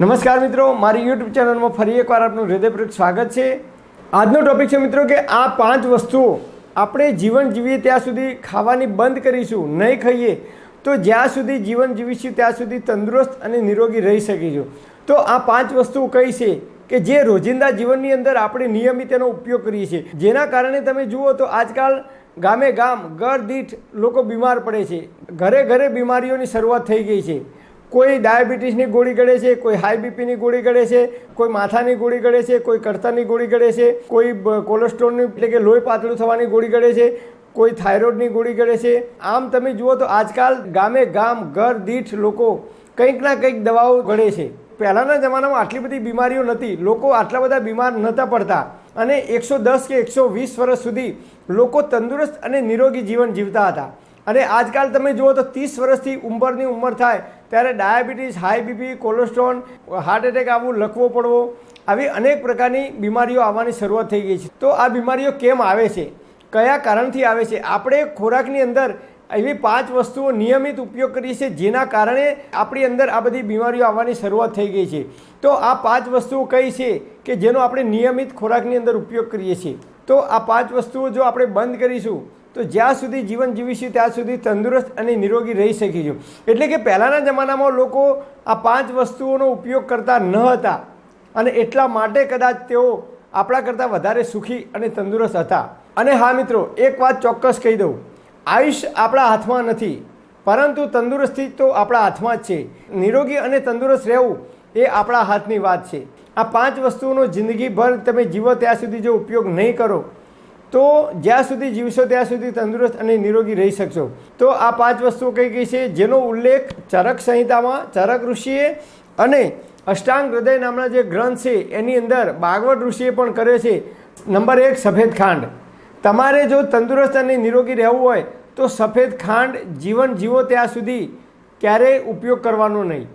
નમસ્કાર મિત્રો, મારી યુટ્યુબ ચેનલમાં ફરી એકવાર આપનું હૃદયપૂર્વક સ્વાગત છે। આજનો ટોપિક છે મિત્રો કે આ 5 વસ્તુઓ આપણે જીવન જીવીએ ત્યાં સુધી ખાવાની બંધ કરીશું, નહીં ખાઈએ તો જ્યાં સુધી જીવન જીવીશું ત્યાં સુધી તંદુરસ્ત અને નિરોગી રહી શકીશું। તો આ 5 વસ્તુઓ કઈ છે કે જે રોજિંદા જીવનની અંદર આપણે નિયમિત એનો ઉપયોગ કરીએ છીએ, જેના કારણે તમે જુઓ તો આજકાલ ગામે ગામ ઘર દીઠ લોકો બીમાર પડે છે। ઘરે ઘરે બીમારીઓની શરૂઆત થઈ ગઈ છે। કોઈ ડાયાબિટીસની ગોળી ગળે છે, કોઈ હાઈ બીપીની ગોળી ગળે છે, કોઈ માથાની ગોળી ગળે છે, કોઈ કળતરની ગોળી ગળે છે, કોઈ કોલેસ્ટ્રોલની એટલે કે લોહી પાતળું થવાની ગોળી ગળે છે, કોઈ થાઇરોઇડની ગોળી ગળે છે। આમ તમે જુઓ તો આજકાલ ગામે ગામ ઘર દીઠ લોકો કંઈક ના કંઈક દવાઓ ગળે છે। પહેલાંના જમાનામાં આટલી બધી બીમારીઓ નહોતી, લોકો આટલા બધા બીમાર નહોતા પડતા અને 110 કે 120 વર્ષ સુધી લોકો તંદુરસ્ત અને નિરોગી જીવન જીવતા હતા। અને આજકાલ તમે જુઓ તો 30 વર્ષથી ઉપરની ઉંમર થાય ત્યારે diabetes, high BP, cholesterol, heart attack આવવું, લકવો પડવો, આવી અનેક પ્રકારની બીમારીઓ આવવાની શરૂઆત થઈ ગઈ છે। તો આ બીમારીઓ કેમ આવે છે, કયા કારણથી આવે છે? આપણે ખોરાકની અંદર એવી 5 વસ્તુઓ નિયમિત ઉપયોગ કરીએ છીએ જેના કારણે આપણી અંદર આ બધી બીમારીઓ આવવાની શરૂઆત થઈ ગઈ છે। તો આ 5 વસ્તુઓ કઈ છે કે જેનો આપણે નિયમિત ખોરાકની અંદર ઉપયોગ કરીએ છીએ? તો આ 5 વસ્તુઓ જો આપણે બંધ કરીશું તો જ્યાં સુધી જીવન જીવીશું ત્યાં સુધી તંદુરસ્ત અને નિરોગી રહી શકીશું। એટલે કે પહેલાંના જમાનામાં લોકો આ 5 વસ્તુઓનો ઉપયોગ કરતા ન હતા અને એટલા માટે કદાચ તેઓ આપણા કરતાં વધારે સુખી અને તંદુરસ્ત હતા। અને હા મિત્રો, એક વાત ચોક્કસ કહી દઉં, આયુષ્ય આપણા હાથમાં નથી, પરંતુ તંદુરસ્તી તો આપણા હાથમાં જ છે। નિરોગી અને તંદુરસ્ત રહેવું એ આપણા હાથની વાત છે। આ 5 વસ્તુઓનો જિંદગીભર તમે જીવો ત્યાં સુધી જો ઉપયોગ નહીં કરો તો જ્યાં સુધી જીવશો ત્યાં સુધી તંદુરસ્ત અને નિરોગી રહી શકશો। તો આ 5 વસ્તુઓ કઈ કઈ છે જેનો ઉલ્લેખ ચરક સંહિતામાં ચરક ઋષિએ અને અષ્ટાંગ હૃદય નામના જે ગ્રંથ છે એની અંદર ભાગવત ઋષિએ પણ કર્યો છે। નંબર 1, સફેદ ખાંડ। તમારે જો તંદુરસ્ત અને નિરોગી રહેવું હોય તો સફેદ ખાંડ જીવન જીવો ત્યાં સુધી ક્યારેય ઉપયોગ કરવાનો નહીં।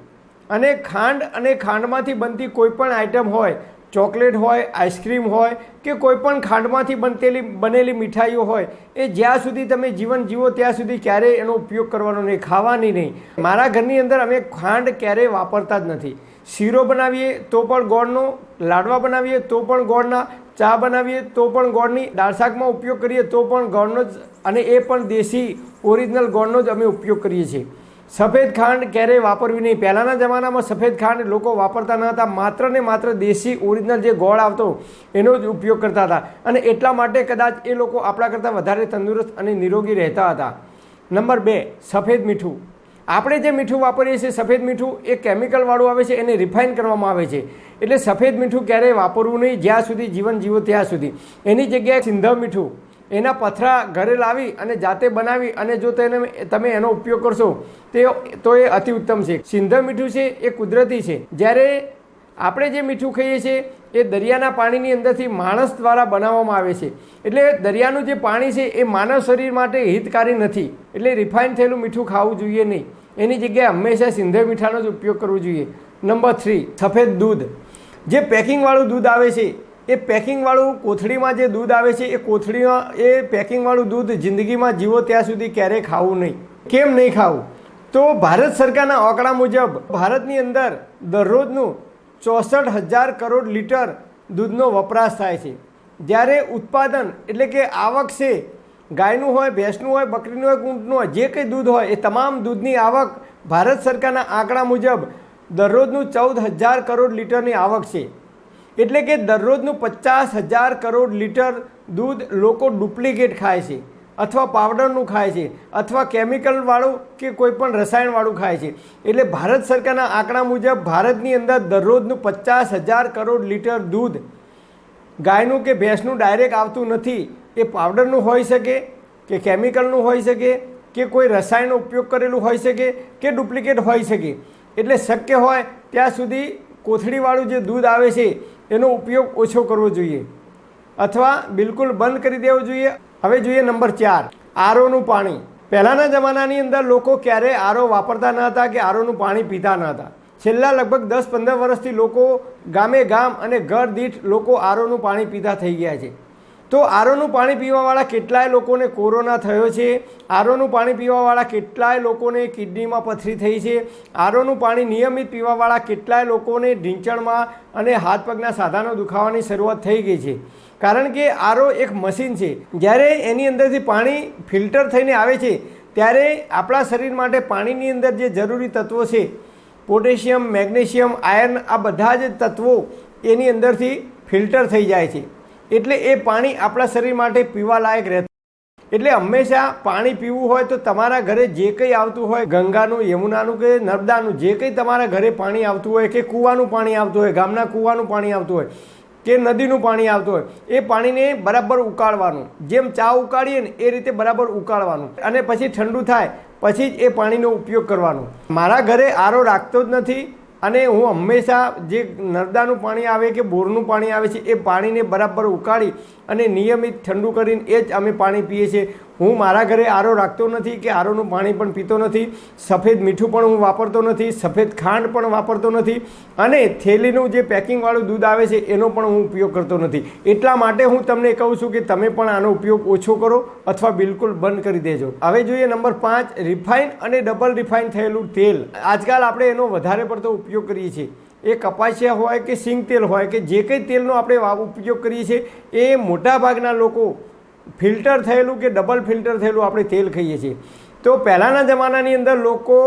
અને ખાંડ અને ખાંડમાંથી બનતી કોઈ પણ આઈટમ હોય, ચોકલેટ હોય, આઈસ્ક્રીમ હોય કે કોઈ પણ ખાંડમાંથી બનેલી મીઠાઈઓ હોય, એ જ્યાં સુધી તમે જીવન જીવો ત્યાં સુધી ક્યારેય એનો ઉપયોગ કરવાનો નહીં, ખાવાની નહીં। મારા ઘરની અંદર અમે ખાંડ ક્યારેય વાપરતા જ નથી। શીરો બનાવીએ તો પણ ગોળનો, લાડવા બનાવીએ તો પણ ગોળના, ચા બનાવીએ તો પણ ગોળની, દાળ શાકમાં ઉપયોગ કરીએ તો પણ ગોળનો જ, અને એ પણ દેશી ઓરિજિનલ ગોળનો જ અમે ઉપયોગ કરીએ છીએ। સફેદ ખાંડ ક્યારેય વાપરવી નહીં। પહેલાંના જમાનામાં સફેદ ખાંડ લોકો વાપરતા ન હતા, માત્ર ને માત્ર દેશી ઓરિજિનલ જે ગોળ આવતો એનો જ ઉપયોગ કરતા હતા અને એટલા માટે કદાચ એ લોકો આપણા કરતાં વધારે તંદુરસ્ત અને નિરોગી રહેતા હતા। નંબર 2, સફેદ મીઠું। આપણે જે મીઠું વાપરીએ છીએ સફેદ મીઠું એ કેમિકલવાળું આવે છે, એને રિફાઇન કરવામાં આવે છે, એટલે સફેદ મીઠું ક્યારેય વાપરવું નહીં જ્યાં સુધી જીવન જીવો ત્યાં સુધી। એની જગ્યાએ સિંધવ મીઠું, એના પથરા ઘરે લાવી અને જાતે બનાવી અને જો તમે એનો ઉપયોગ કરશો તો એ અતિ ઉત્તમ છે। સિંધવ મીઠું છે એ કુદરતી છે, જ્યારે આપણે જે મીઠું ખાઈએ છીએ એ દરિયાના પાણીની અંદરથી માણસ દ્વારા બનાવવામાં આવે છે, એટલે દરિયાનું જે પાણી છે એ માનવ શરીર માટે હિતકારી નથી, એટલે રિફાઇન થયેલું મીઠું ખાવું જોઈએ નહીં। એની જગ્યાએ હંમેશા સિંધવ મીઠાનો જ ઉપયોગ કરવો જોઈએ। નંબર 3, સફેદ દૂધ। જે પેકિંગવાળું દૂધ આવે છે એ પેકિંગવાળું કોથળીમાં જે દૂધ આવે છે એ પેકિંગવાળું દૂધ જિંદગીમાં જીવો ત્યાં સુધી ક્યારેય ખાવું નહીં। કેમ નહીં ખાવું? તો ભારત સરકારના આંકડા મુજબ ભારતની અંદર દરરોજનું 64,000 કરોડ લીટર દૂધનો વપરાશ થાય છે, જ્યારે ઉત્પાદન એટલે કે આવક છે ગાયનું હોય, ભેંસનું હોય, બકરીનું હોય, ઊંટનું હોય, જે કંઈ દૂધ હોય એ તમામ દૂધની આવક ભારત સરકારના આંકડા મુજબ દરરોજનું 14,000 કરોડ લીટરની આવક છે। એટલે કે દરરોજનું 50,000 કરોડ લીટર દૂધ લોકો ડુપ્લિકેટ ખાય છે, અથવા પાવડરનું ખાય છે, અથવા કેમિકલવાળું કે કોઈ પણ રસાયણવાળું ખાય છે। એટલે ભારત સરકારના આંકડા મુજબ ભારતની અંદર દરરોજનું 50,000 કરોડ લીટર દૂધ ગાયનું કે ભેંસનું ડાયરેક્ટ આવતું નથી, એ પાવડરનું હોઈ શકે કે કેમિકલનું હોઈ શકે કે કોઈ રસાયણનો ઉપયોગ કરેલું હોઈ શકે કે ડુપ્લિકેટ હોઈ શકે। એટલે શક્ય હોય ત્યાં સુધી કોથળીવાળું જે દૂધ આવે છે એનો ઉપયોગ ઓછો કરવો જોઈએ અથવા બિલકુલ બંધ કરી દેવો જોઈએ। હવે જોઈએ નંબર 4, આરોનું પાણી। પહેલાંના જમાનાની અંદર લોકો ક્યારેય આરો વાપરતા ન હતા કે આરોનું પાણી પીતા ન હતા। છેલ્લા લગભગ 10-15 વર્ષથી લોકો ગામે ગામ અને ઘર દીઠ લોકો આરોનું પાણી પીતા થઈ ગયા છે। તો આરોનું પાણી પીવાવાળા કેટલાય લોકોને કોરોના થયો છે, આરોનું પાણી પીવાવાળા કેટલાય લોકોને કિડનીમાં પથરી થઈ છે, આરોનું પાણી નિયમિત પીવાવાળા કેટલાય લોકોને ઢીંચણમાં અને હાથ પગના સાધાનો દુખાવાની શરૂઆત થઈ ગઈ છે. કારણ કે આરો એક મશીન છે. જ્યારે એની અંદરથી પાણી ફિલ્ટર થઈને આવે છે ત્યારે આપણા શરીર માટે પાણીની અંદર જે જરૂરી તત્વો છે, પોટેશિયમ, મેગ્નેશિયમ, આયર્ન, આ બધા જ તત્વો એની અંદરથી ફિલ્ટર થઈ જાય છે. એટલે એ પાણી આપણા શરીર માટે પીવા લાયક રહેતું. એટલે હંમેશા પાણી પીવું હોય તો તમારા ઘરે જે કંઈ આવતું હોય, ગંગાનું, યમુનાનું કે નર્મદાનું, જે કંઈ તમારા ઘરે પાણી આવતું હોય, કે કૂવાનું પાણી આવતું હોય, ગામના કૂવાનું પાણી આવતું હોય, કે નદીનું પાણી આવતું હોય, એ પાણીને બરાબર ઉકાળવાનું. જેમ ચા ઉકાળીએ ને એ રીતે બરાબર ઉકાળવાનું અને પછી ઠંડુ થાય પછી જ એ પાણીનો ઉપયોગ કરવાનો. મારા ઘરે આરો રાખતો જ નથી અને હું હંમેશા જે નર્મદાનું પાણી આવે કે બોરનું પાણી આવે છે એ પાણીને બરાબર ઉકાળી અને નિયમિત ઠંડુ કરીને એ જ અમે પાણી પીએ છીએ. હું મારા ઘરે આરો રાખતો નથી કે આરોનું પાણી પણ પીતો નથી. સફેદ મીઠું પણ હું વાપરતો નથી, સફેદ ખાંડ પણ વાપરતો નથી અને થેલીનું જે પેકિંગવાળું દૂધ આવે છે એનો પણ હું ઉપયોગ કરતો નથી. એટલા માટે હું તમને કહું છું કે તમે પણ આનો ઉપયોગ ઓછો કરો અથવા બિલકુલ બંધ કરી દેજો. હવે જોઈએ નંબર 5, રિફાઇન અને ડબલ રિફાઇન થયેલું તેલ. આજકાલ આપણે એનો વધારે પડતો ઉપયોગ કરીએ છીએ. એ કપાસિયા હોય કે સિંગ તેલ હોય કે જે કંઈ તેલનો આપણે ઉપયોગ કરીએ છીએ એ મોટાભાગના લોકો ફિલ્ટર થયેલું કે ડબલ ફિલ્ટર થયેલું આપણે તેલ ખાઈએ છીએ. તો પહેલાંના જમાનાની અંદર લોકો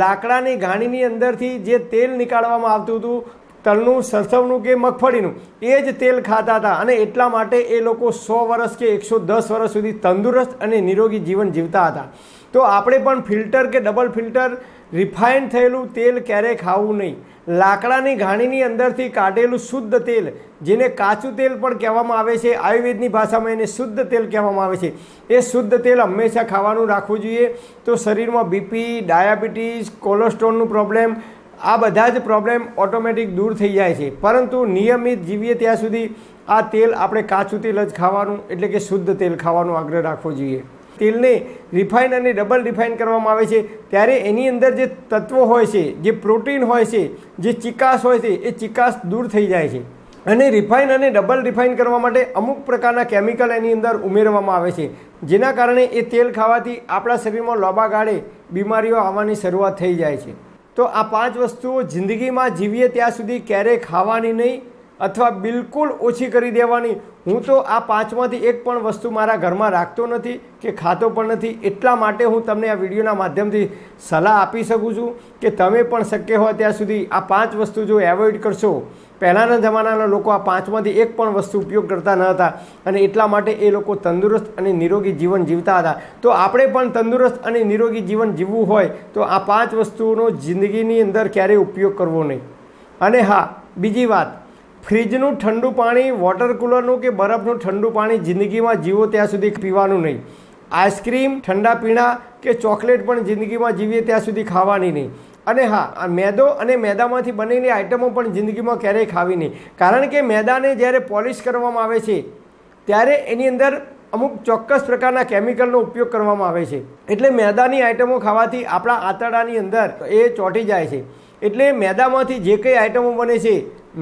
લાકડાની ઘાણીની અંદરથી જે તેલ નીકાળવામાં આવતું હતું, તલનું, સરસવનું કે મગફળીનું, એ જ તેલ ખાતા હતા અને એટલા માટે એ લોકો 100 વર્ષ કે 110 વર્ષ સુધી તંદુરસ્ત અને નિરોગી જીવન જીવતા હતા. તો આપણે પણ ફિલ્ટર કે ડબલ ફિલ્ટર રિફાઇન થયેલું તેલ ક્યારેય ખાવું નહીં. લાકડાની ઘાણીની અંદરથી કાઢેલું શુદ્ધ તેલ, જેને કાચું તેલ પણ કહેવામાં આવે છે, આયુર્વેદની ભાષામાં એને શુદ્ધ તેલ કહેવામાં આવે છે, એ શુદ્ધ તેલ હંમેશા ખાવાનું રાખવું જોઈએ. તો શરીરમાં બીપી, ડાયાબિટીસ, કોલેસ્ટ્રોલનું પ્રોબ્લેમ, આ બધા જ પ્રોબ્લેમ ઓટોમેટિક દૂર થઈ જાય છે. પરંતુ નિયમિત જીવીએ ત્યાં સુધી આ તેલ આપણે કાચું તેલ જ ખાવાનું એટલે કે શુદ્ધ તેલ ખાવાનો આગ્રહ રાખવો જોઈએ. તેલને રિફાઇન અને ડબલ રિફાઇન કરવામાં આવે છે ત્યારે એની અંદર જે તત્વો હોય છે, જે પ્રોટીન હોય છે, જે ચિકાસ હોય છે, એ ચિકાસ દૂર થઈ જાય છે. અને રિફાઇન અને ડબલ રિફાઇન કરવા માટે અમુક પ્રકારના કેમિકલ એની અંદર ઉમેરવામાં આવે છે, જેના કારણે એ તેલ ખાવાથી આપણા શરીરમાં લાંબા ગાળે બીમારીઓ આવવાની શરૂઆત થઈ જાય છે. તો આ 5 વસ્તુઓ જિંદગીમાં જીવીએ ત્યાં સુધી ક્યારેય ખાવાની નહીં અથવા બિલકુલ ઓછી કરી દેવાની. હું તો આ 5માંથી એક પણ વસ્તુ મારા ઘરમાં રાખતો નથી કે ખાતો પણ નથી. એટલા માટે હું તમને આ વિડીયોના માધ્યમથી સલાહ આપી શકું છું કે તમે પણ શક્ય હોય ત્યાં સુધી આ 5 વસ્તુ જો એવોઇડ કરશો. પહેલાંના જમાનાના લોકો આ 5માંથી એક પણ વસ્તુ ઉપયોગ કરતા ન હતા અને એટલા માટે એ લોકો તંદુરસ્ત અને નિરોગી જીવન જીવતા હતા. તો આપણે પણ તંદુરસ્ત અને નિરોગી જીવન જીવવું હોય તો આ 5 વસ્તુઓનો જિંદગીની અંદર ક્યારેય ઉપયોગ કરવો નહીં. અને હા, બીજી વાત, ફ્રીજનું ઠંડુ પાણી, વોટર કુલરનું કે બરફનું ઠંડુ પાણી જિંદગીમાં જીવો ત્યાં સુધી પીવાનું નહીં. આઈસ્ક્રીમ, ઠંડા પીણા કે ચોકલેટ પણ જિંદગીમાં જીવીએ ત્યાં સુધી ખાવાની નહીં. અને હા, મેદો અને મેદામાંથી બનેલી આઇટમો પણ જિંદગીમાં ક્યારેય ખાવી નહીં. કારણ કે મેદાને જ્યારે પોલિશ કરવામાં આવે છે ત્યારે એની અંદર અમુક ચોક્કસ પ્રકારના કેમિકલનો ઉપયોગ કરવામાં આવે છે. એટલે મેદાની આઇટમો ખાવાથી આપણા આંતરડાની અંદર એ ચોંટી જાય છે. એટલે મેદામાંથી જે કંઈ આઇટમો બને છે,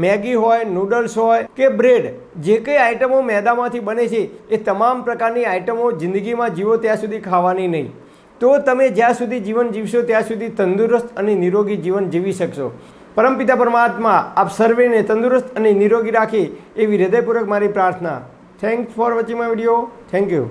મેગી હોય, નૂડલ્સ હોય કે બ્રેડ, જે કંઈ આઇટમો મેદામાંથી બને છે એ તમામ પ્રકારની આઇટમો જિંદગીમાં જીવો ત્યાં સુધી ખાવાની નહીં. તો તમે જ્યાં સુધી જીવન જીવશો ત્યાં સુધી તંદુરસ્ત અને નિરોગી જીવન જીવી શકશો. પરમપિતા પરમાત્મા આપ સર્વેને તંદુરસ્ત અને નિરોગી રાખે એવી હૃદયપૂર્વક મારી પ્રાર્થના. Thanks for watching my video. Thank you.